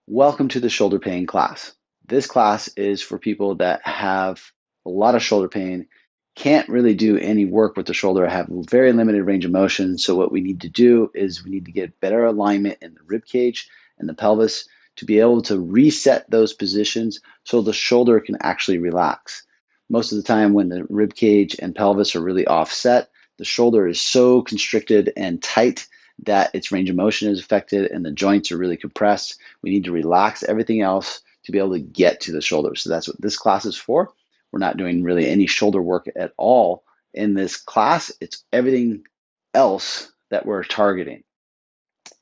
Welcome to the shoulder pain class. This class is for people that have a lot of shoulder pain, can't really do any work with the shoulder, have very limited range of motion. So what we need to do is we need to get better alignment in the rib cage and the pelvis to be able to reset those positions so the shoulder can actually relax. Most of the time when the rib cage and pelvis are really offset, the shoulder is so constricted and tight that its range of motion is affected and the joints are really compressed. We need to relax everything else to be able to get to the shoulder. So that's what this class is for. We're not doing really any shoulder work at all in this class. It's everything else that we're targeting.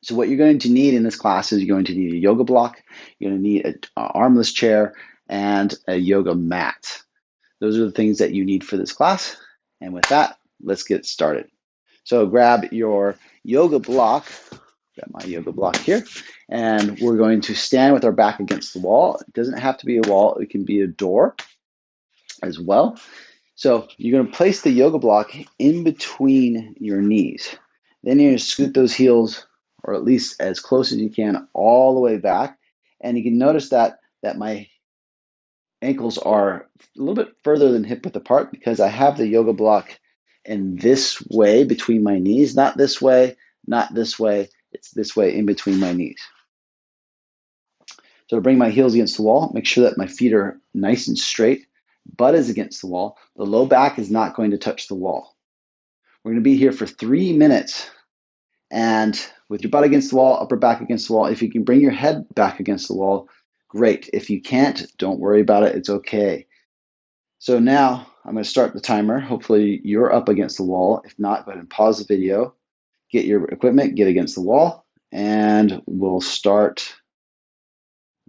So what you're going to need in this class is you're going to need a yoga block, you're going to need an armless chair, and a yoga mat. Those are the things that you need for this class. And with that, let's get started. So grab your yoga block, got my yoga block here, and we're going to stand with our back against the wall. It doesn't have to be a wall, it can be a door as well. So you're going to place the yoga block in between your knees. Then you're going to scoot those heels, or at least as close as you can, all the way back. And you can notice that my ankles are a little bit further than hip width apart because I have the yoga block in this way between my knees, not this way, not this way. It's this way in between my knees. So to bring my heels against the wall, make sure that my feet are nice and straight. Butt is against the wall. The low back is not going to touch the wall. We're going to be here for 3 minutes. And with your butt against the wall, upper back against the wall, if you can bring your head back against the wall, great. If you can't, don't worry about it. It's okay. So now I'm going to start the timer. Hopefully you're up against the wall. If not, go ahead and pause the video, get your equipment, get against the wall, and we'll start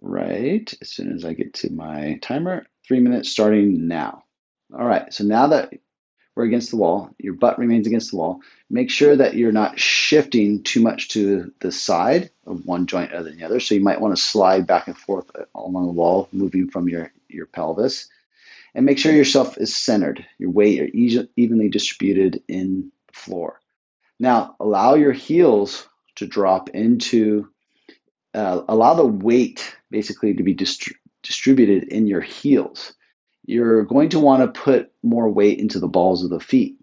right as soon as I get to my timer. 3 minutes starting now. All right, so now that we're against the wall, your butt remains against the wall. Make sure that you're not shifting too much to the side of one joint other than the other. So you might want to slide back and forth along the wall, moving from your pelvis. And make sure yourself is centered. Your weight are evenly distributed in the floor. Now, allow your heels to drop into, allow the weight basically to be distributed in your heels. You're going to want to put more weight into the balls of the feet.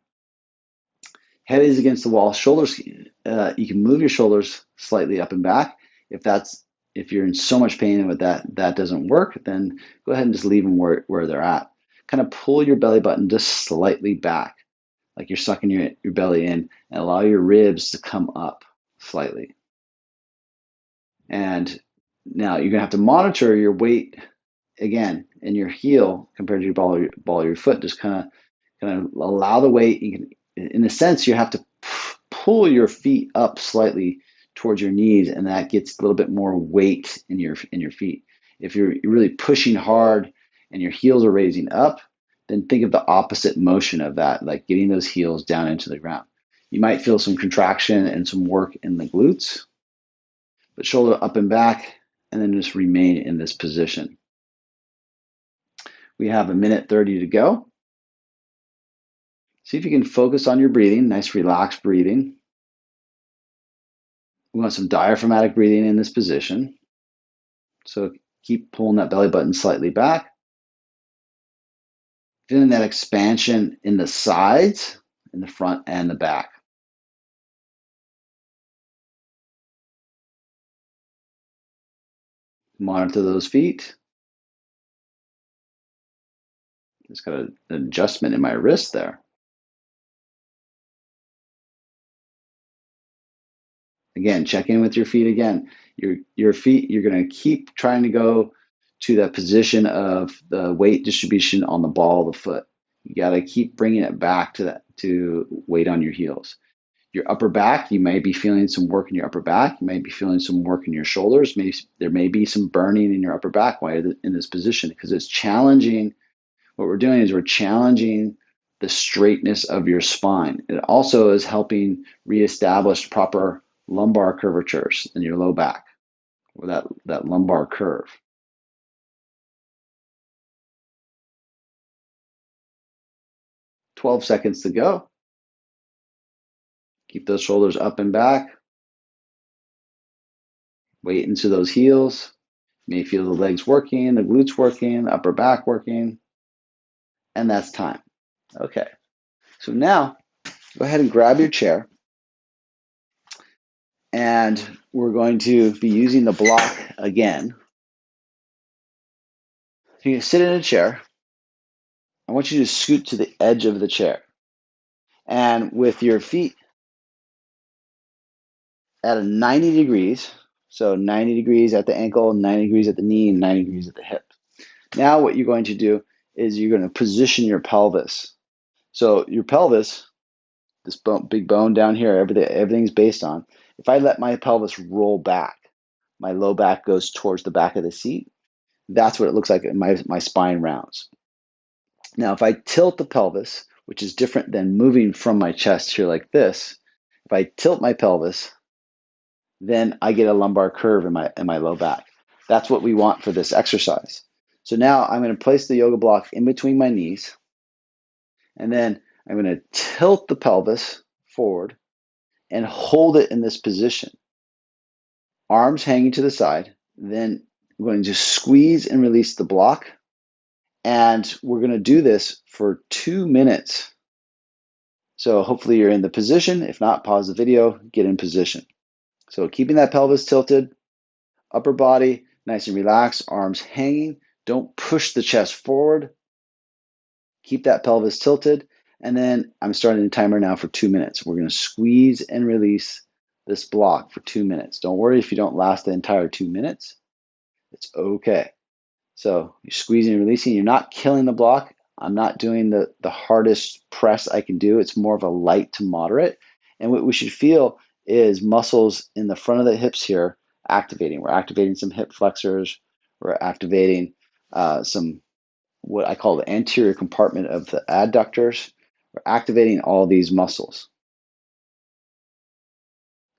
Head is against the wall. Shoulders, you can move your shoulders slightly up and back. If you're in so much pain and that doesn't work, then go ahead and just leave them where they're at. Kind of pull your belly button just slightly back, like you're sucking your belly in, and allow your ribs to come up slightly. And now you're gonna have to monitor your weight again in your heel compared to your ball of your foot. Just kind of allow the weight. You can, in a sense, you have to pull your feet up slightly towards your knees, and that gets a little bit more weight in your feet. If you're really pushing hard and your heels are raising up, then think of the opposite motion of that, like getting those heels down into the ground. You might feel some contraction and some work in the glutes, but shoulder up and back, and then just remain in this position. We have 1:30 to go. See if you can focus on your breathing, nice relaxed breathing. We want some diaphragmatic breathing in this position. So keep pulling that belly button slightly back. Feeling that expansion in the sides, in the front and the back. Monitor those feet. Just got an adjustment in my wrist there. Again, check in with your feet again. Your feet, you're going to keep trying to go to that position of the weight distribution on the ball of the foot. You got to keep bringing it back to weight on your heels. Your upper back, you may be feeling some work in your upper back. You may be feeling some work in your shoulders. Maybe there may be some burning in your upper back while you're in this position because it's challenging. What we're doing is we're challenging the straightness of your spine. It also is helping reestablish proper lumbar curvatures in your low back, or that lumbar curve. "12 seconds to go. Keep those shoulders up and back. Weight into those heels. You may feel the legs working, the glutes working, upper back working, and that's time. Okay, so now go ahead and grab your chair, and we're going to be using the block again. You can sit in a chair. I want you to scoot to the edge of the chair, and with your feet at a 90 degrees, so 90 degrees at the ankle, 90 degrees at the knee, and 90 degrees at the hip. Now what you're going to do is you're going to position your pelvis. So your pelvis, this big bone down here, everything's based on. If I let my pelvis roll back, my low back goes towards the back of the seat. That's what it looks like. My spine rounds. Now, if I tilt the pelvis, which is different than moving from my chest here like this, if I tilt my pelvis, then I get a lumbar curve in my low back. That's what we want for this exercise. So now I'm going to place the yoga block in between my knees, and then I'm going to tilt the pelvis forward and hold it in this position. Arms hanging to the side. Then I'm going to squeeze and release the block. And we're going to do this for 2 minutes. So hopefully you're in the position. If not, pause the video, get in position. So keeping that pelvis tilted, upper body nice and relaxed, arms hanging. Don't push the chest forward. Keep that pelvis tilted. And then I'm starting the timer now for 2 minutes. We're going to squeeze and release this block for 2 minutes. Don't worry if you don't last the entire 2 minutes. It's okay. So you're squeezing and releasing. You're not killing the block. I'm not doing the hardest press I can do. It's more of a light to moderate. And what we should feel is muscles in the front of the hips here activating. We're activating some hip flexors. We're activating some what I call the anterior compartment of the adductors. We're activating all these muscles.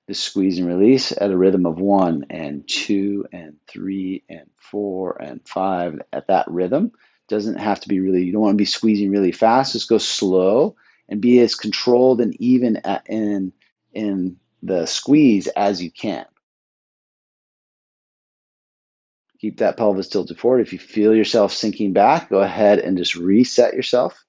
Just squeeze and release at a rhythm of 1 and 2 and 3 and 4 and 5 at that rhythm. Doesn't have to be really, you don't want to be squeezing really fast. Just go slow and be as controlled and even in the squeeze as you can. Keep that pelvis tilted forward. If you feel yourself sinking back, go ahead and just reset yourself.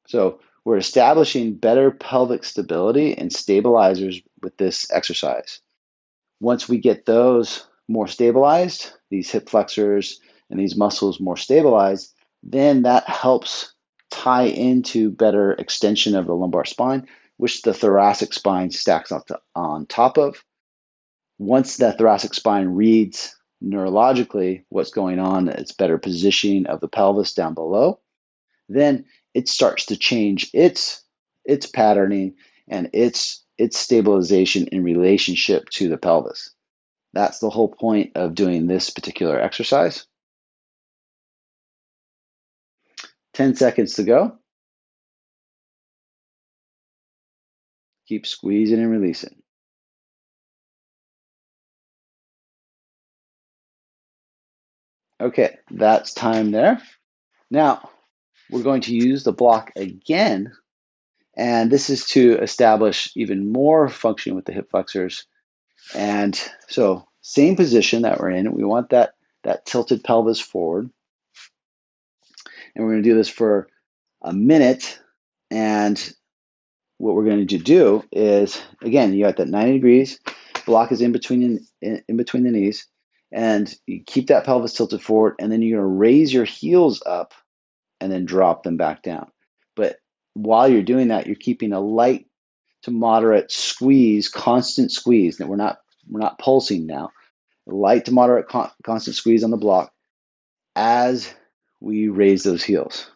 So we're establishing better pelvic stability and stabilizers with this exercise. Once we get those more stabilized, these hip flexors and these muscles more stabilized, then that helps tie into better extension of the lumbar spine, which the thoracic spine stacks on top of. Once that thoracic spine reads neurologically what's going on, it's better positioning of the pelvis down below, then it starts to change its patterning and its stabilization in relationship to the pelvis. That's the whole point of doing this particular exercise. 10 seconds to go. Keep squeezing and releasing. Okay, that's time there. Now, we're going to use the block again, and this is to establish even more function with the hip flexors. And so, same position that we're in, we want that tilted pelvis forward. And we're going to do this for a minute. And what we're going to do is, again, you got that 90 degrees, block is in between the knees, and you keep that pelvis tilted forward, and then you're going to raise your heels up and then drop them back down. But while you're doing that, you're keeping a light to moderate squeeze, constant squeeze. That we're not pulsing now. Light to moderate constant squeeze on the block as we raise those heels.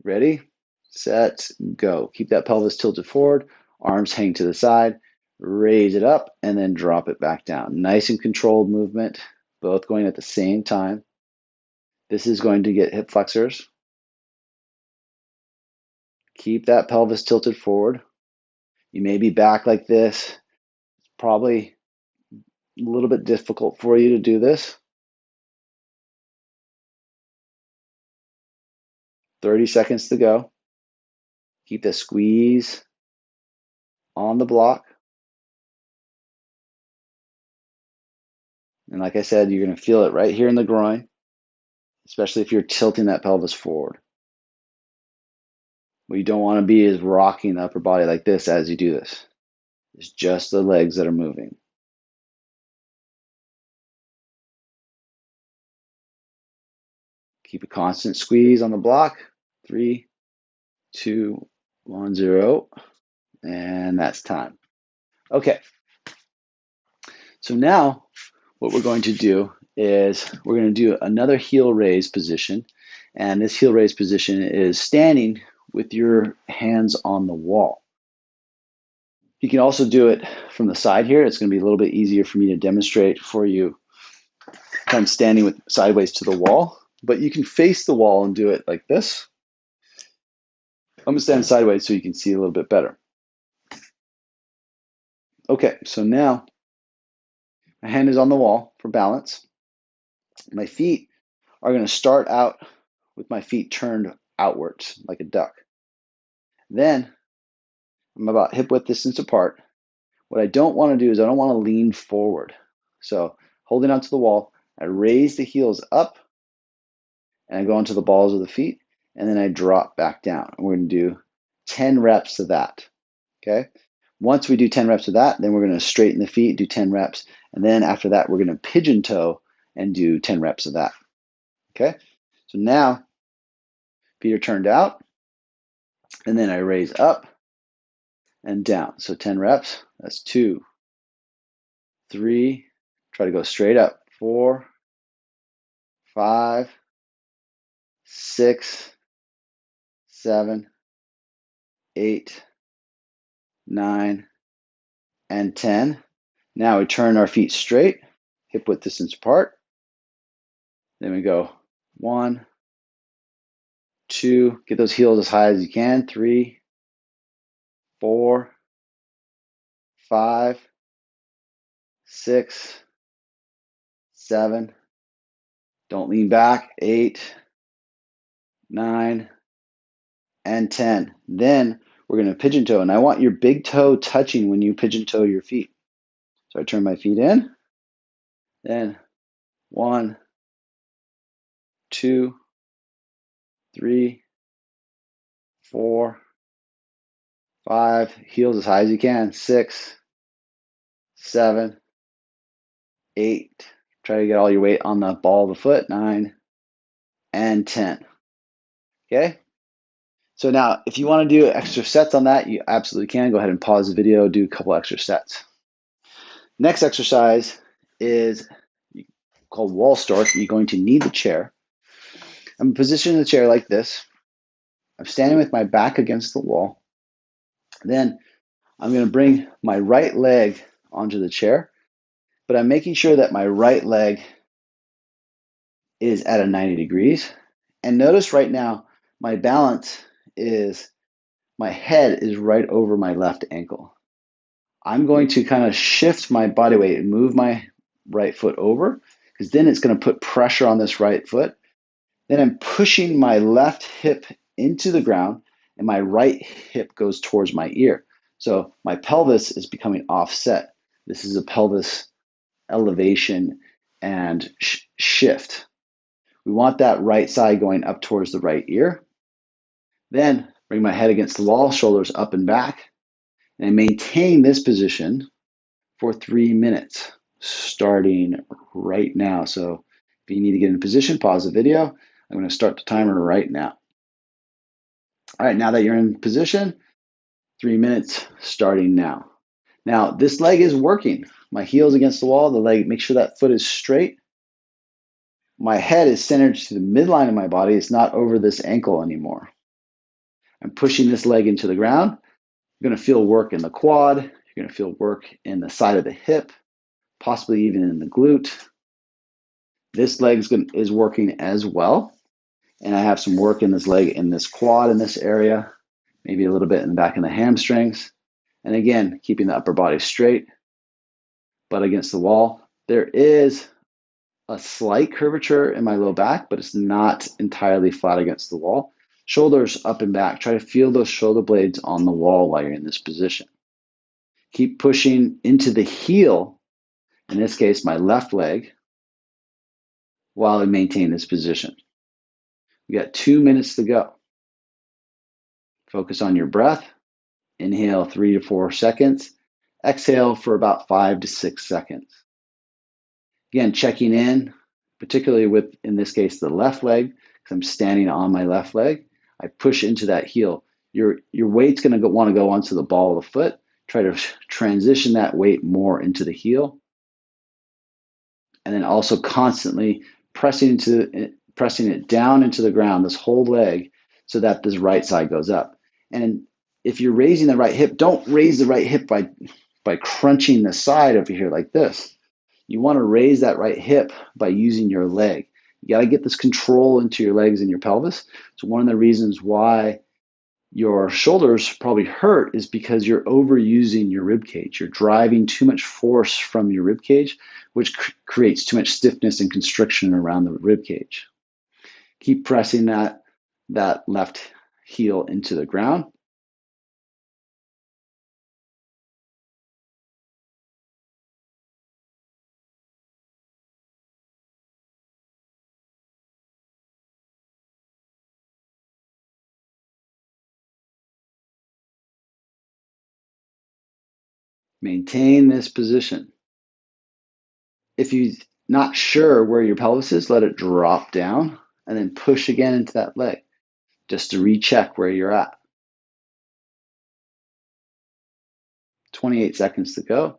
Ready, set, go. Keep that pelvis tilted forward, arms hang to the side, raise it up, and then drop it back down. Nice and controlled movement, both going at the same time. This is going to get hip flexors. Keep that pelvis tilted forward. You may be back like this. It's probably a little bit difficult for you to do this. 30 seconds to go. Keep the squeeze on the block. And like I said, you're going to feel it right here in the groin, especially if you're tilting that pelvis forward. What you don't want to be is rocking the upper body like this as you do this. It's just the legs that are moving. Keep a constant squeeze on the block. 3, 2, 1, 0. And that's time. Okay. So now what we're going to do is we're going to do another heel raise position. And this heel raise position is standing with your hands on the wall. You can also do it from the side here. It's going to be a little bit easier for me to demonstrate for you. I'm standing with sideways to the wall, but you can face the wall and do it like this. I'm going to stand sideways so you can see a little bit better. Okay, so now my hand is on the wall for balance. My feet are going to start out with my feet turned outwards like a duck. Then I'm about hip width distance apart. What I don't want to do is I don't want to lean forward. So holding onto the wall, I raise the heels up and I go onto the balls of the feet and then I drop back down. And we're going to do 10 reps of that. Okay. Once we do 10 reps of that, then we're going to straighten the feet, do 10 reps. And then after that, we're going to pigeon toe and do 10 reps of that. Okay. So now feet are turned out and then I raise up and down. So 10 reps. That's 2, 3, try to go straight up. 4, 5, 6, 7, 8, 9, and 10. Now we turn our feet straight, hip width distance apart. Then we go 1, 2, get those heels as high as you can. 3, 4, 5, 6, 7. Don't lean back. 8, 9, and 10. Then we're going to pigeon toe, and I want your big toe touching when you pigeon toe your feet. So I turn my feet in, then 1, 2, 3, 4, 5, heels as high as you can. 6, 7, 8. Try to get all your weight on the ball of the foot. 9, and 10. Okay? So now, if you want to do extra sets on that, you absolutely can. Go ahead and pause the video, do a couple extra sets. Next exercise is called wall stork. You're going to need the chair. I'm positioning the chair like this. I'm standing with my back against the wall. Then I'm going to bring my right leg onto the chair, but I'm making sure that my right leg is at a 90 degrees. And notice right now, my balance is my head is right over my left ankle. I'm going to kind of shift my body weight and move my right foot over, because then it's going to put pressure on this right foot. Then I'm pushing my left hip into the ground and my right hip goes towards my ear. So my pelvis is becoming offset. This is a pelvis elevation and shift. We want that right side going up towards the right ear. Then bring my head against the wall, shoulders up and back, and maintain this position for 3 minutes, starting right now. So if you need to get in position, pause the video. I'm going to start the timer right now. All right, now that you're in position, 3 minutes starting now. Now, this leg is working. My heel's against the wall, the leg, make sure that foot is straight. My head is centered to the midline of my body. It's not over this ankle anymore. I'm pushing this leg into the ground. You're going to feel work in the quad. You're going to feel work in the side of the hip, possibly even in the glute. This leg is working as well. And I have some work in this leg, in this quad, in this area, maybe a little bit in the back of the hamstrings. And again, keeping the upper body straight, butt against the wall. There is a slight curvature in my low back, but it's not entirely flat against the wall. Shoulders up and back. Try to feel those shoulder blades on the wall while you're in this position. Keep pushing into the heel, in this case, my left leg, while I maintain this position. We got 2 minutes to go. Focus on your breath. Inhale 3 to 4 seconds. Exhale for about 5 to 6 seconds. Again, checking in, particularly with, in this case, the left leg, because I'm standing on my left leg. I push into that heel. Your weight's going to want to go onto the ball of the foot. Try to transition that weight more into the heel. And then also constantly pressing it down into the ground, this whole leg, so that this right side goes up. And if you're raising the right hip, don't raise the right hip by crunching the side over here like this. You want to raise that right hip by using your leg. You got to get this control into your legs and your pelvis. So one of the reasons why your shoulders probably hurt is because you're overusing your rib cage. You're driving too much force from your rib cage, which creates too much stiffness and constriction around the rib cage. Keep pressing that left heel into the ground. Maintain this position. If you're not sure where your pelvis is, let it drop down and then push again into that leg just to recheck where you're at. 28 seconds to go.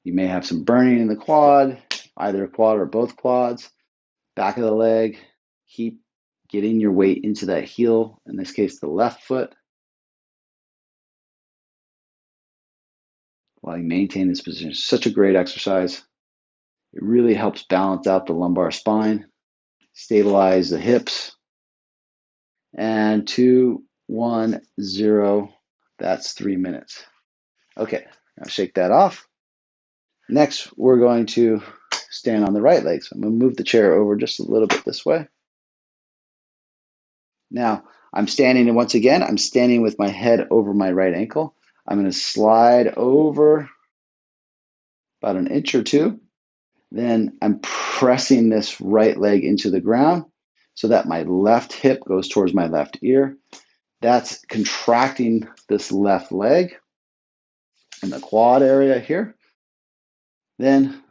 You may have some burning in the quad, either a quad or both quads. Back of the leg. Keep getting your weight into that heel, in this case, the left foot, while you maintain this position. It's such a great exercise. It really helps balance out the lumbar spine, stabilize the hips. And 2, 1, 0. That's 3 minutes. Okay, now shake that off. Next, we're going to stand on the right leg. So I'm going to move the chair over just a little bit this way. Now, I'm standing, and once again, I'm standing with my head over my right ankle. I'm going to slide over about an inch or two. Then I'm pressing this right leg into the ground so that my left hip goes towards my left ear. That's contracting this left leg in the quad area here. Then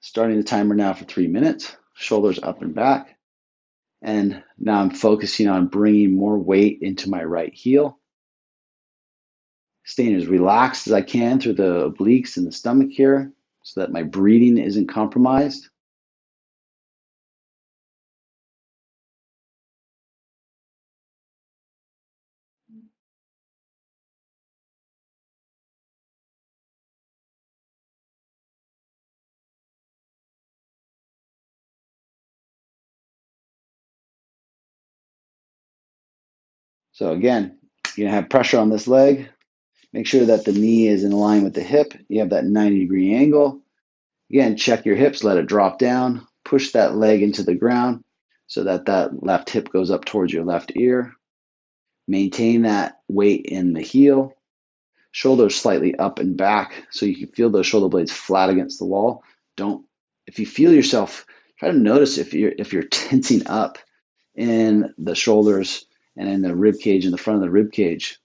starting the timer now for 3 minutes, shoulders up and back. And now I'm focusing on bringing more weight into my right heel. Staying as relaxed as I can through the obliques and the stomach here so that my breathing isn't compromised. So again, you're gonna have pressure on this leg. Make sure that the knee is in line with the hip. You have that 90-degree angle. Again, check your hips, let it drop down. Push that leg into the ground so that that left hip goes up towards your left ear. Maintain that weight in the heel. Shoulders slightly up and back so you can feel those shoulder blades flat against the wall. If you feel yourself, try to notice if you're tensing up in the shoulders and in the rib cage, in the front of the rib cage,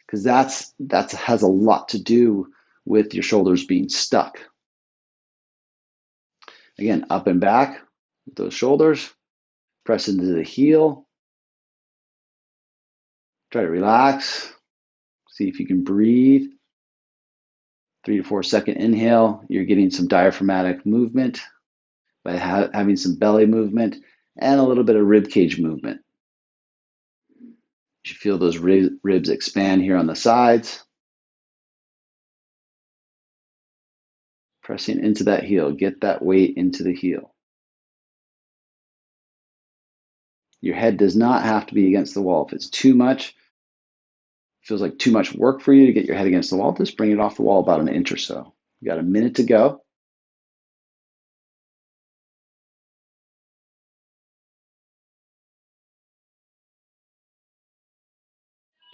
because that has a lot to do with your shoulders being stuck. Again, up and back with those shoulders. Press into the heel. Try to relax. See if you can breathe. 3 to 4 second inhale. You're getting some diaphragmatic movement by having some belly movement and a little bit of rib cage movement. You feel those ribs expand here on the sides. Pressing into that heel. Get that weight into the heel. Your head does not have to be against the wall. If it's too much, feels like too much work for you to get your head against the wall, just bring it off the wall about an inch or so. You got a minute to go.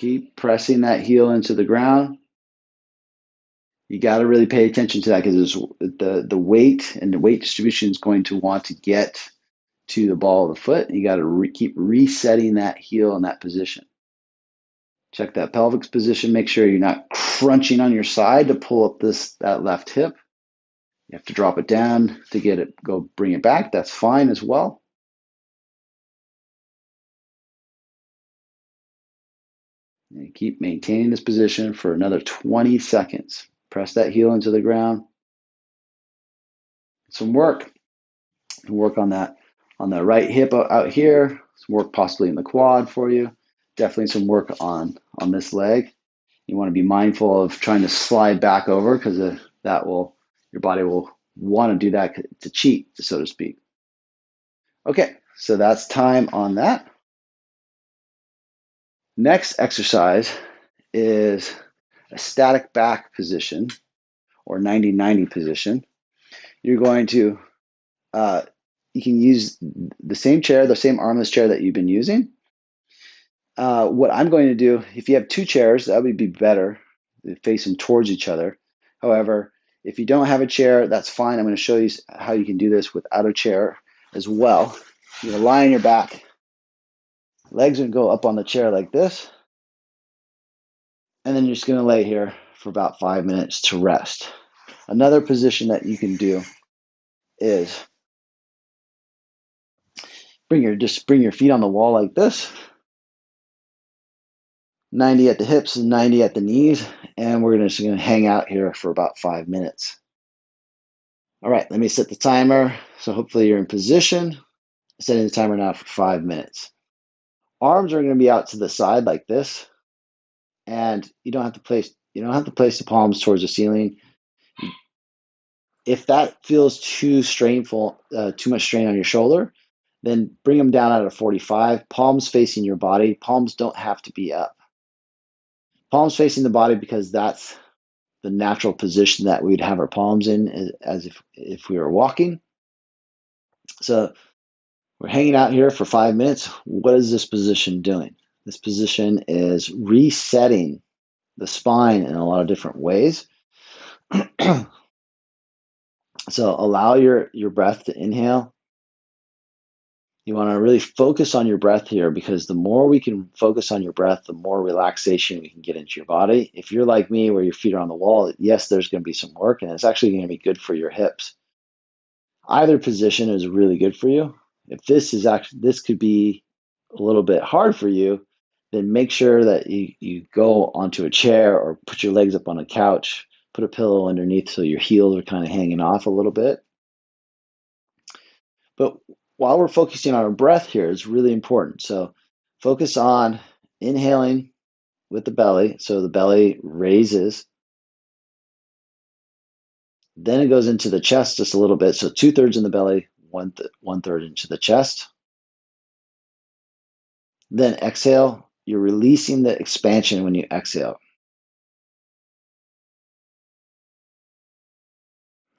Keep pressing that heel into the ground. You got to really pay attention to that because the weight and the weight distribution is going to want to get to the ball of the foot. You got to keep resetting that heel in that position. Check that pelvic position. Make sure you're not crunching on your side to pull up that left hip. You have to drop it down to get it, bring it back. That's fine as well. And keep maintaining this position for another 20 seconds. Press that heel into the ground. Some work. Work on the right hip out here. Some work possibly in the quad for you. Definitely some work on this leg. You want to be mindful of trying to slide back over because your body will want to do that to cheat, so to speak. Okay, so that's time on that. Next exercise is a static back position or 90-90 position. You're going to, you can use the same chair, the same armless chair that you've been using. What I'm going to do, if you have two chairs, that would be better, face them towards each other. However, if you don't have a chair, that's fine. I'm going to show you how you can do this without a chair as well. You're going to lie on your back. Legs are going to go up on the chair like this. And then you're just going to lay here for about 5 minutes to rest. Another position that you can do is bring your feet on the wall like this. 90 at the hips and 90 at the knees. And we're just going to hang out here for about 5 minutes. All right, let me set the timer. So hopefully you're in position. Setting the timer now for 5 minutes. Arms are going to be out to the side like this. And you don't have to place the palms towards the ceiling. If that feels too much strain on your shoulder, then bring them down at a 45. Palms facing your body. Palms don't have to be up. Palms facing the body because that's the natural position that we'd have our palms in as if we were walking. So we're hanging out here for 5 minutes. What is this position doing? This position is resetting the spine in a lot of different ways. So allow your breath to inhale. You want to really focus on your breath here because the more we can focus on your breath, the more relaxation we can get into your body. If you're like me where your feet are on the wall, yes, there's going to be some work and it's actually going to be good for your hips. Either position is really good for you. If this could be a little bit hard for you, then make sure that you go onto a chair or put your legs up on a couch, put a pillow underneath so your heels are kind of hanging off a little bit. But while we're focusing on our breath here, it's really important. So focus on inhaling with the belly. So the belly raises. Then it goes into the chest just a little bit. So 2/3 in the belly, one third into the chest. Then exhale. You're releasing the expansion when you exhale.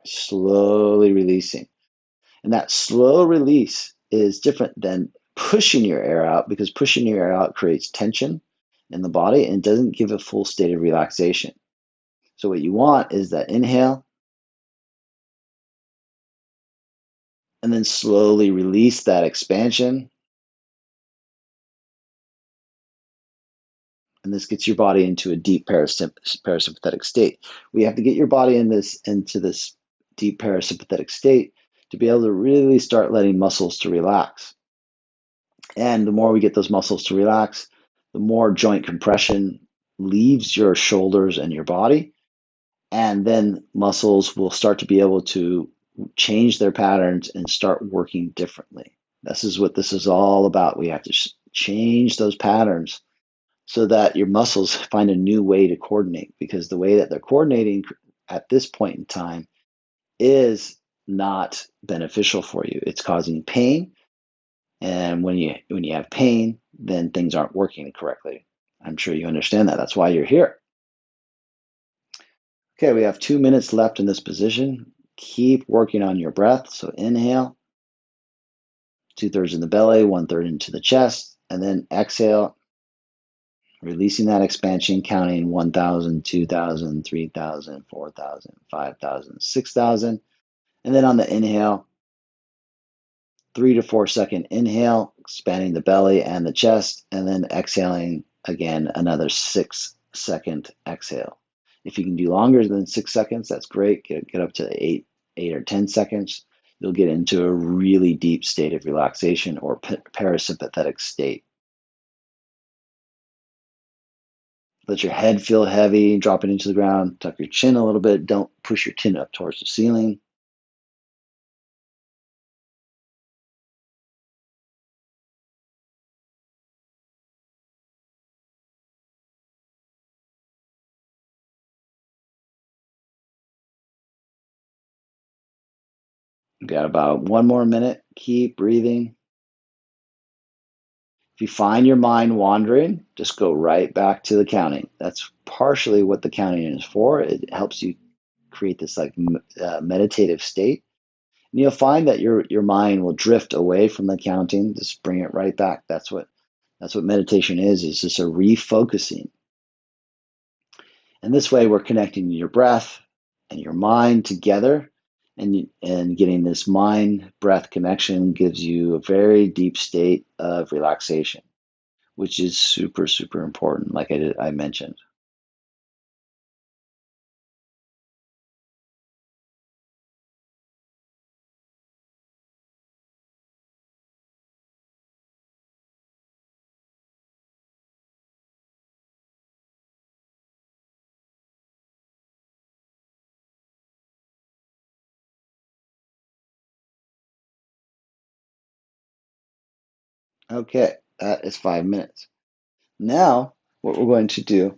Slowly releasing. And that slow release is different than pushing your air out because pushing your air out creates tension in the body and doesn't give a full state of relaxation. So what you want is that inhale and then slowly release that expansion. And this gets your body into a deep parasympathetic state. We have to get your body into this deep parasympathetic state to be able to really start letting muscles to relax. And the more we get those muscles to relax, the more joint compression leaves your shoulders and your body. And then muscles will start to be able to change their patterns and start working differently. This is what this is all about. We have to change those patterns so that your muscles find a new way to coordinate, because the way that they're coordinating at this point in time is not beneficial for you. It's causing pain. And when you have pain, then things aren't working correctly. I'm sure you understand that. That's why you're here. Okay, we have 2 minutes left in this position. Keep working on your breath. So inhale, 2/3 in the belly, 1/3 into the chest, and then exhale. Releasing that expansion, counting 1,000, 2,000, 3,000, 4,000, 5,000, 6,000. And then on the inhale, 3 to 4 second inhale, expanding the belly and the chest, and then exhaling again, another 6 second exhale. If you can do longer than 6 seconds, that's great. Get up to 8 or 10 seconds. You'll get into a really deep state of relaxation or parasympathetic state. Let your head feel heavy, drop it into the ground, tuck your chin a little bit. Don't push your chin up towards the ceiling. We've got about 1 more minute. Keep breathing. If you find your mind wandering, just go right back to the counting. That's partially what the counting is for. It helps you create this like meditative state. And you'll find that your mind will drift away from the counting. Just bring it right back. That's what meditation is just a refocusing. And this way we're connecting your breath and your mind together, and getting this mind breath connection gives you a very deep state of relaxation, which is super, super important, like I mentioned. Okay, that is 5 minutes. Now, what we're going to do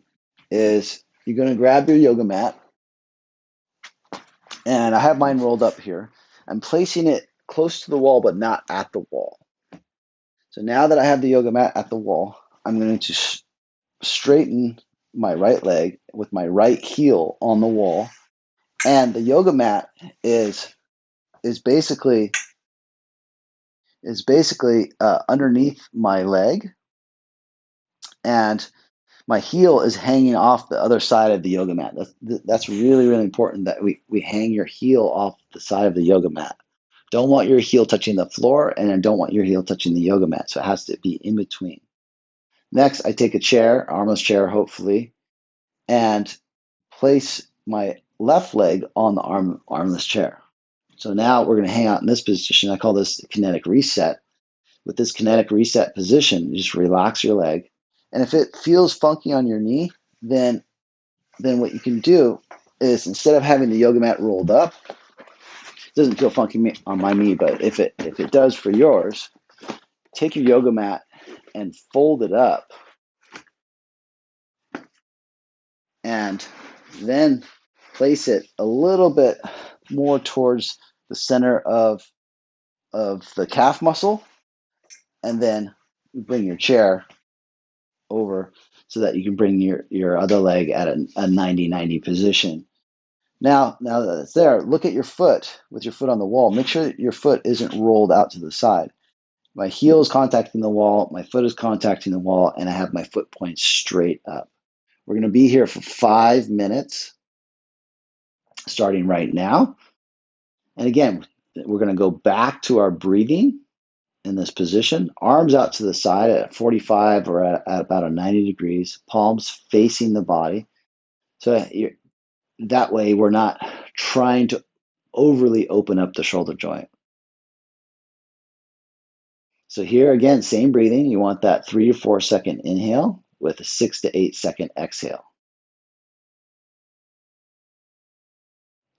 is you're going to grab your yoga mat, and I have mine rolled up here. I'm placing it close to the wall, but not at the wall. So now that I have the yoga mat at the wall, I'm going to straighten my right leg with my right heel on the wall, and the yoga mat is is basically underneath my leg, and my heel is hanging off the other side of the yoga mat. That's really, really important that we hang your heel off the side of the yoga mat. Don't want your heel touching the floor, and I don't want your heel touching the yoga mat. So it has to be in between. Next, I take a chair, armless chair, hopefully, and place my left leg on the armless chair. So now we're going to hang out in this position. I call this the kinetic reset. With this kinetic reset position, you just relax your leg. And if it feels funky on your knee, then what you can do is, instead of having the yoga mat rolled up, it doesn't feel funky on my knee, but if it does for yours, take your yoga mat and fold it up, and then place it a little bit more towards the center of the calf muscle, and then bring your chair over so that you can bring your other leg at a 90-90 position. Now that it's there, look at your foot with your foot on the wall. Make sure that your foot isn't rolled out to the side. My heel is contacting the wall, my foot is contacting the wall, and I have my foot pointed straight up. We're going to be here for 5 minutes, starting right now. And again, we're going to go back to our breathing in this position, arms out to the side at 45 or at about a 90 degrees, palms facing the body. So that way we're not trying to overly open up the shoulder joint. So here again, same breathing. You want that 3 to 4 second inhale with a 6 to 8 second exhale.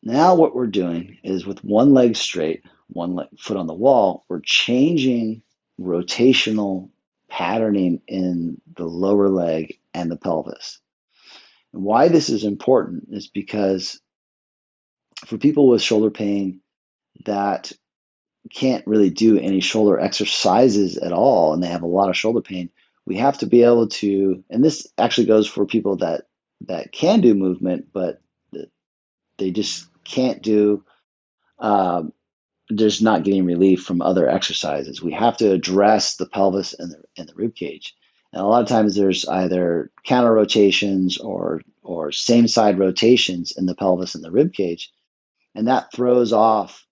Now what we're doing is, with one leg straight, foot on the wall, we're changing rotational patterning in the lower leg and the pelvis. And why this is important is because for people with shoulder pain that can't really do any shoulder exercises at all, and they have a lot of shoulder pain, we have to be able to, and this actually goes for people that can do movement, but they just can't do, just not getting relief from other exercises. We have to address the pelvis and the rib cage. And a lot of times there's either counter rotations or same side rotations in the pelvis and the rib cage, and that throws off,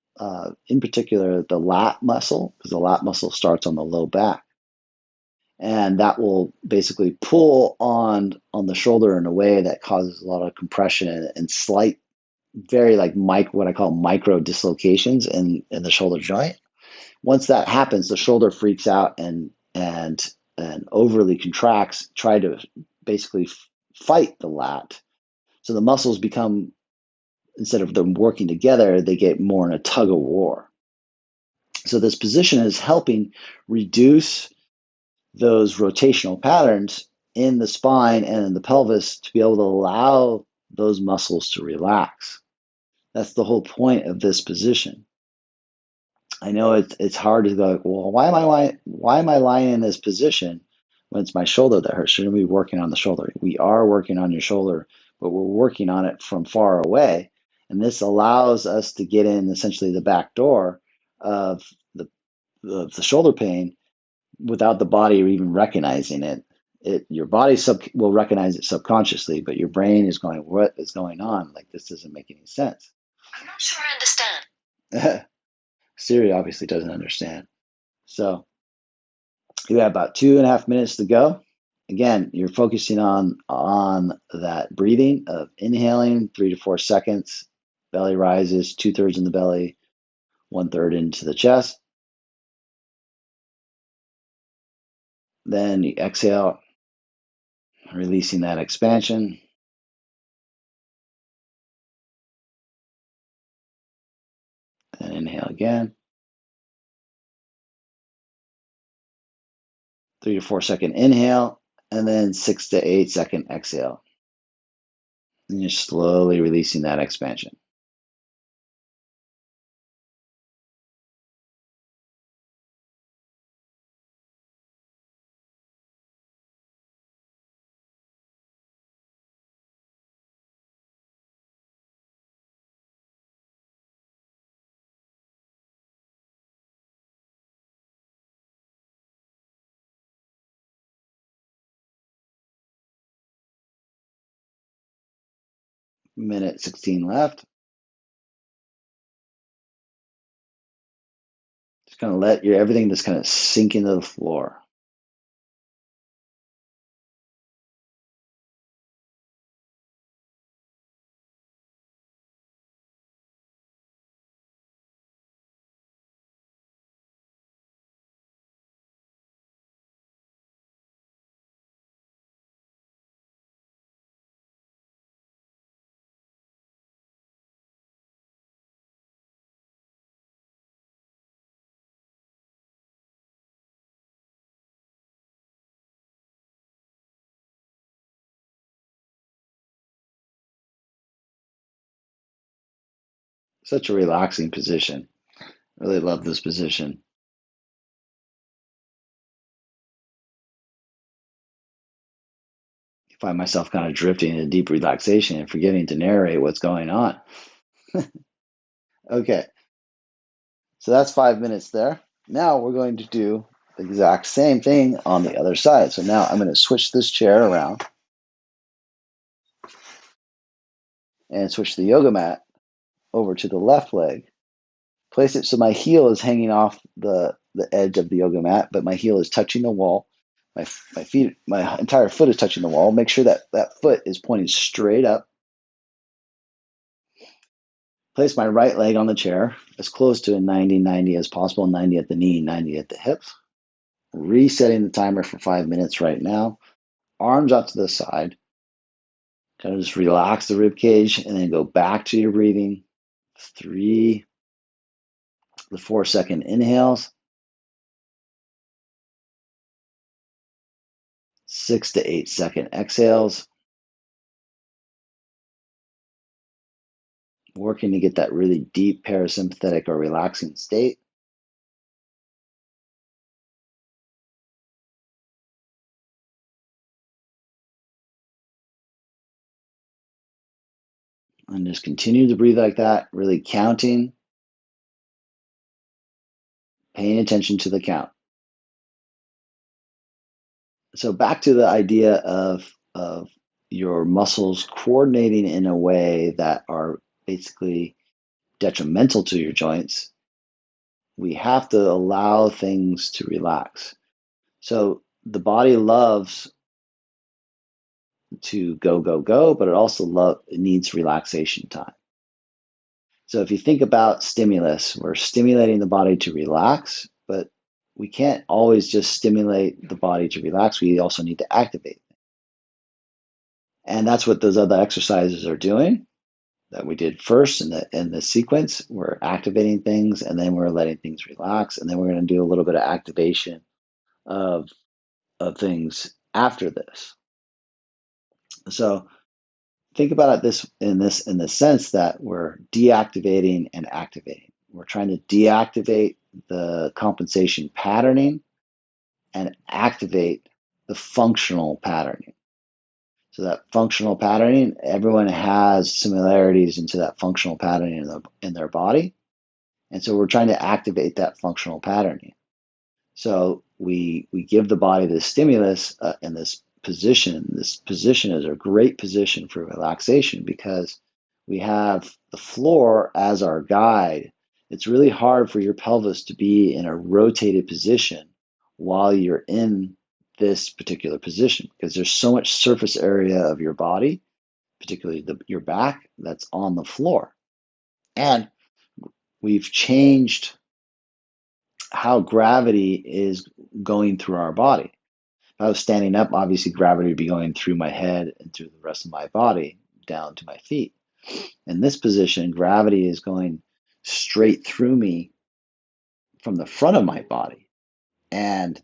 in particular, the lat muscle, because the lat muscle starts on the low back, and that will basically pull on the shoulder in a way that causes a lot of compression and slight, very like what I call micro dislocations in the shoulder joint. Once that happens, the shoulder freaks out and overly contracts, try to basically fight the lat. So the muscles become, instead of them working together, they get more in a tug of war. So this position is helping reduce those rotational patterns in the spine and in the pelvis to be able to allow those muscles to relax. That's the whole point of this position. I know it's hard to go, well, why am I lying in this position when it's my shoulder that hurts? Shouldn't we be working on the shoulder? We are working on your shoulder, but we're working on it from far away. And this allows us to get in essentially the back door of the shoulder pain without the body even recognizing it. Your body will recognize it subconsciously, but your brain is going, what is going on? Like, this doesn't make any sense. I'm not sure I understand. Siri obviously doesn't understand. So you have about 2.5 minutes to go. Again, you're focusing on that breathing of inhaling 3 to 4 seconds. Belly rises 2/3 in the belly, 1/3 into the chest. Then you exhale, releasing that expansion. And inhale again. 3 to 4 second inhale, and then 6 to 8 second exhale. And you're slowly releasing that expansion. Minute 16 left. Just kind of let everything just kind of sink into the floor. Such a relaxing position. Really love this position. I find myself kind of drifting into deep relaxation and forgetting to narrate what's going on. Okay, so that's 5 minutes there. Now we're going to do the exact same thing on the other side. So now I'm going to switch this chair around and switch the yoga mat over to the left leg. Place it so my heel is hanging off the edge of the yoga mat, but my heel is touching the wall. My entire foot is touching the wall. Make sure that that foot is pointing straight up. Place my right leg on the chair as close to a 90-90 as possible, 90 at the knee, 90 at the hips. Resetting the timer for 5 minutes right now. Arms out to the side. Kind of just relax the rib cage and then go back to your breathing. 3 to 4 second inhales. 6 to 8 second exhales. Working to get that really deep parasympathetic or relaxing state. And just continue to breathe like that, really counting, paying attention to the count. So back to the idea of your muscles coordinating in a way that are basically detrimental to your joints, we have to allow things to relax. So the body loves to go, go, go, but it also it needs relaxation time. So if you think about stimulus, we're stimulating the body to relax, but we can't always just stimulate the body to relax. We also need to activate. And that's what those other exercises are doing that we did first in the sequence. We're activating things and then we're letting things relax. And then we're going to do a little bit of activation of, of things after this. So think about it in the sense that we're deactivating and activating. We're trying to deactivate the compensation patterning and activate the functional patterning. So that functional patterning, everyone has similarities into that functional patterning in their body. And so we're trying to activate that functional patterning. So we give the body the stimulus in this position. This position is a great position for relaxation because we have the floor as our guide. It's really hard for your pelvis to be in a rotated position while you're in this particular position because there's so much surface area of your body, particularly your back, that's on the floor. And we've changed how gravity is going through our body. If I was standing up, obviously gravity would be going through my head and through the rest of my body down to my feet. In this position, gravity is going straight through me from the front of my body. And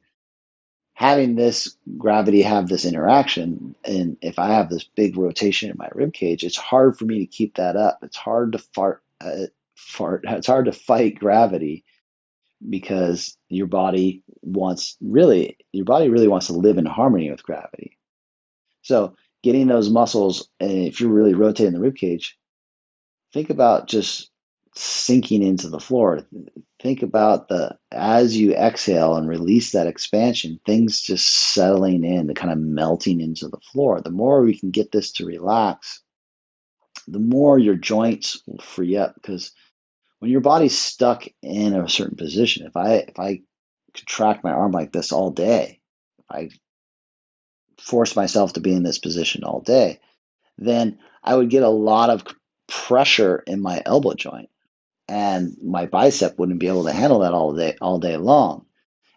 having this gravity have this interaction, and if I have this big rotation in my rib cage, it's hard for me to keep that up. It's hard to fart. It's hard to fight gravity because your body really wants to live in harmony with gravity. So getting those muscles, and if you're really rotating the rib cage, think about just sinking into the floor. Think about as you exhale and release that expansion, things just settling in, the kind of melting into the floor. The more we can get this to relax, the more your joints will free up because when your body's stuck in a certain position, if I contract my arm like this all day, if I force myself to be in this position all day, then I would get a lot of pressure in my elbow joint and my bicep wouldn't be able to handle that all day long.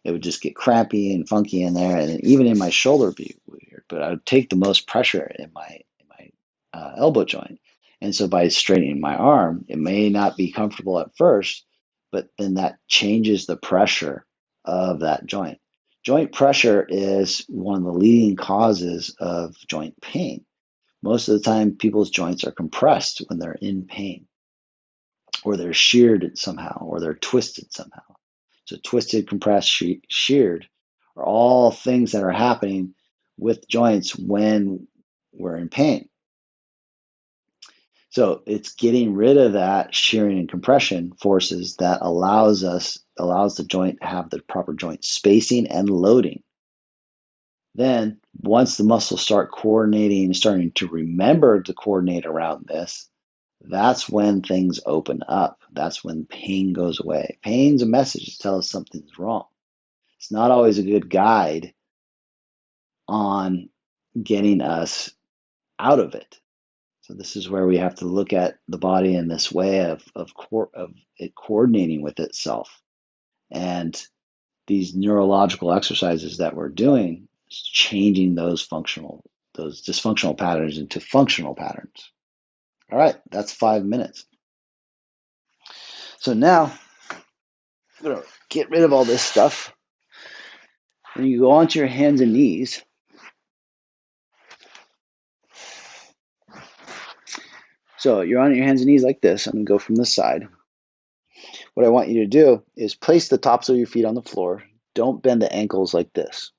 It would just get crampy and funky in there, and even in my shoulder would be weird. But I would take the most pressure in my elbow joint, and so by straightening my arm, it may not be comfortable at first, but then that changes the pressure of that joint. Joint pressure is one of the leading causes of joint pain. Most of the time, people's joints are compressed when they're in pain, or they're sheared somehow, or they're twisted somehow. So, twisted, compressed, sheared are all things that are happening with joints when we're in pain. So, it's getting rid of that shearing and compression forces that allows the joint to have the proper joint spacing and loading. Then, once the muscles start coordinating and starting to remember to coordinate around this, that's when things open up. That's when pain goes away. Pain's a message to tell us something's wrong. It's not always a good guide on getting us out of it. So this is where we have to look at the body in this way of it coordinating with itself. And these neurological exercises that we're doing is changing those dysfunctional patterns into functional patterns. All right, that's 5 minutes. So now I'm going to get rid of all this stuff. And you go onto your hands and knees. So you're on your hands and knees like this. I'm going to go from the side. What I want you to do is place the tops of your feet on the floor. Don't bend the ankles like this.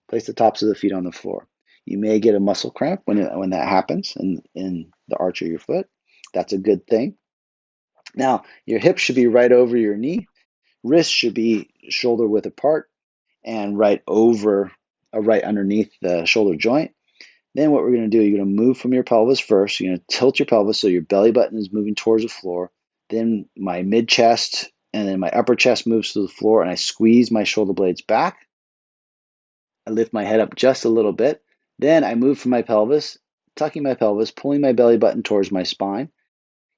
Place the tops of the feet on the floor. You may get a muscle cramp when that happens in the arch of your foot. That's a good thing. Now, your hips should be right over your knee. Wrists should be shoulder width apart and right over right underneath the shoulder joint. Then what we're going to do, you're going to move from your pelvis first. You're going to tilt your pelvis so your belly button is moving towards the floor. Then my mid chest and then my upper chest moves to the floor, and I squeeze my shoulder blades back. I lift my head up just a little bit. Then I move from my pelvis, tucking my pelvis, pulling my belly button towards my spine.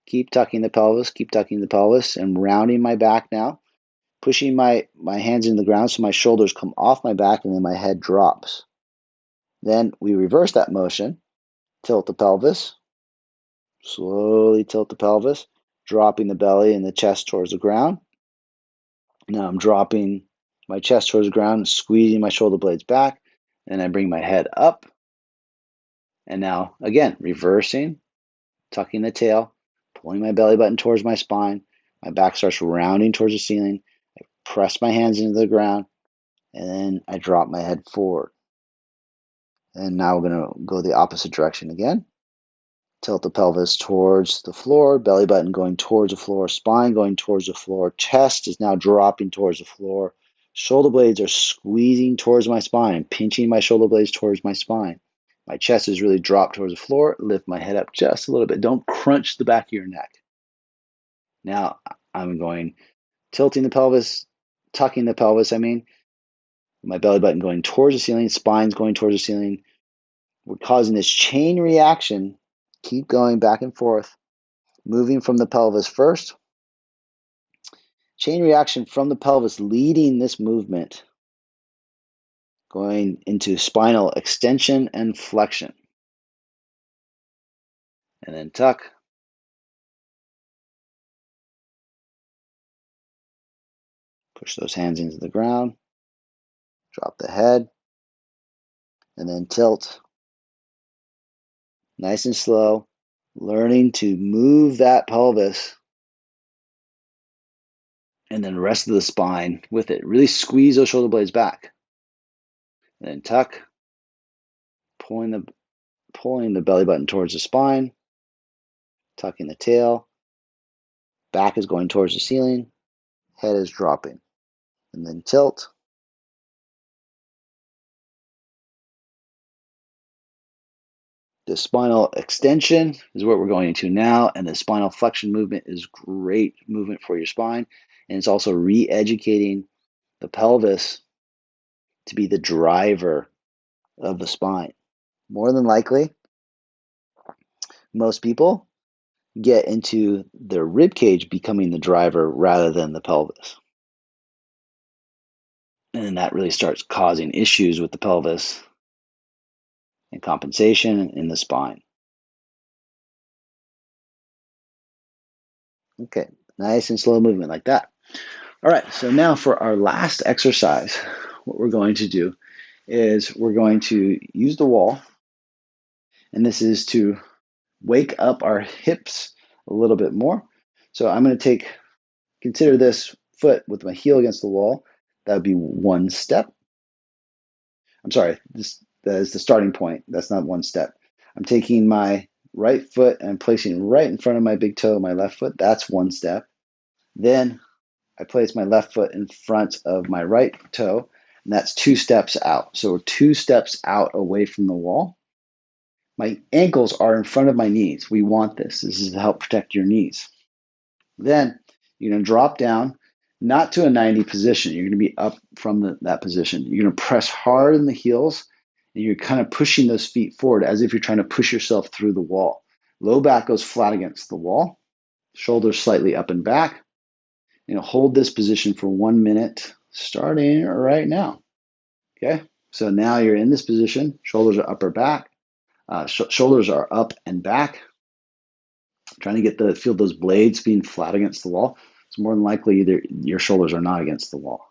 Keep tucking the pelvis, and rounding my back now. Pushing my hands into the ground so my shoulders come off my back and then my head drops. Then we reverse that motion. Tilt the pelvis. Slowly tilt the pelvis, dropping the belly and the chest towards the ground. Now I'm dropping my chest towards the ground, squeezing my shoulder blades back, and I bring my head up. And now, again, reversing, tucking the tail, pulling my belly button towards my spine. My back starts rounding towards the ceiling. I press my hands into the ground, and then I drop my head forward. And now we're going to go the opposite direction again. Tilt the pelvis towards the floor, belly button going towards the floor, spine going towards the floor, chest is now dropping towards the floor. Shoulder blades are squeezing towards my spine, pinching my shoulder blades towards my spine. My chest is really dropped towards the floor. Lift my head up just a little bit. Don't crunch the back of your neck. Now I'm going tilting the pelvis, tucking the pelvis, my belly button going towards the ceiling, spine's going towards the ceiling. We're causing this chain reaction. Keep going back and forth. Moving from the pelvis first. Chain reaction from the pelvis leading this movement, going into spinal extension and flexion. And then tuck. Push those hands into the ground. Drop the head. And then tilt. Nice and slow. Learning to move that pelvis and then the rest of the spine with it. Really squeeze those shoulder blades back. And then tuck. Pulling the belly button towards the spine. Tucking the tail. Back is going towards the ceiling. Head is dropping. And then tilt. The spinal extension is what we're going into now, and the spinal flexion movement is great movement for your spine, and it's also re-educating the pelvis to be the driver of the spine. More than likely, most people get into their rib cage becoming the driver rather than the pelvis. And that really starts causing issues with the pelvis and compensation in the spine. Okay, nice and slow movement like that. All right, so now for our last exercise, what we're going to do is we're going to use the wall, and this is to wake up our hips a little bit more. So I'm going to consider this foot with my heel against the wall. That would be one step. I'm sorry, that is the starting point. That's not one step. I'm taking my right foot and placing it right in front of my big toe, my left foot. That's one step. Then I place my left foot in front of my right toe, and that's two steps out. So we're two steps out away from the wall. My ankles are in front of my knees. We want this. This is to help protect your knees. Then you're going to drop down, not to a 90 position. You're going to be up from that position. You're going to press hard in the heels, and you're kind of pushing those feet forward as if you're trying to push yourself through the wall. Low back goes flat against the wall, shoulders slightly up and back. Hold this position for 1 minute, starting right now. Okay, so now you're in this position. Shoulders are up or back. Shoulders are up and back. Trying to feel those blades being flat against the wall. It's more than likely either your shoulders are not against the wall.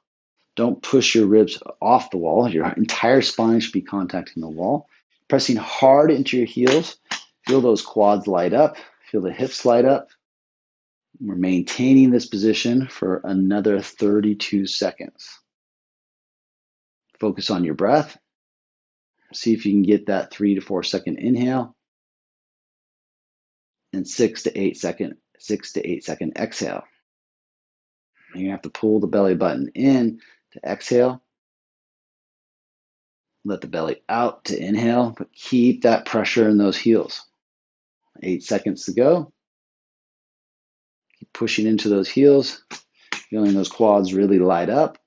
Don't push your ribs off the wall. Your entire spine should be contacting the wall. Pressing hard into your heels. Feel those quads light up. Feel the hips light up. We're maintaining this position for another 32 seconds. Focus on your breath. See if you can get that 3 to 4 second inhale and 6 to 8 second exhale. You have to pull the belly button in to exhale. Let the belly out to inhale, but keep that pressure in those heels. 8 seconds to go. Keep pushing into those heels, feeling those quads really light up.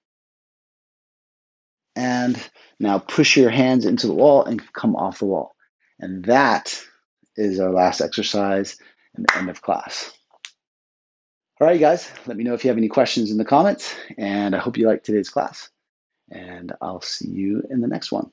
And now push your hands into the wall and come off the wall. And that is our last exercise and the end of class. All right, you guys, let me know if you have any questions in the comments. And I hope you liked today's class. And I'll see you in the next one.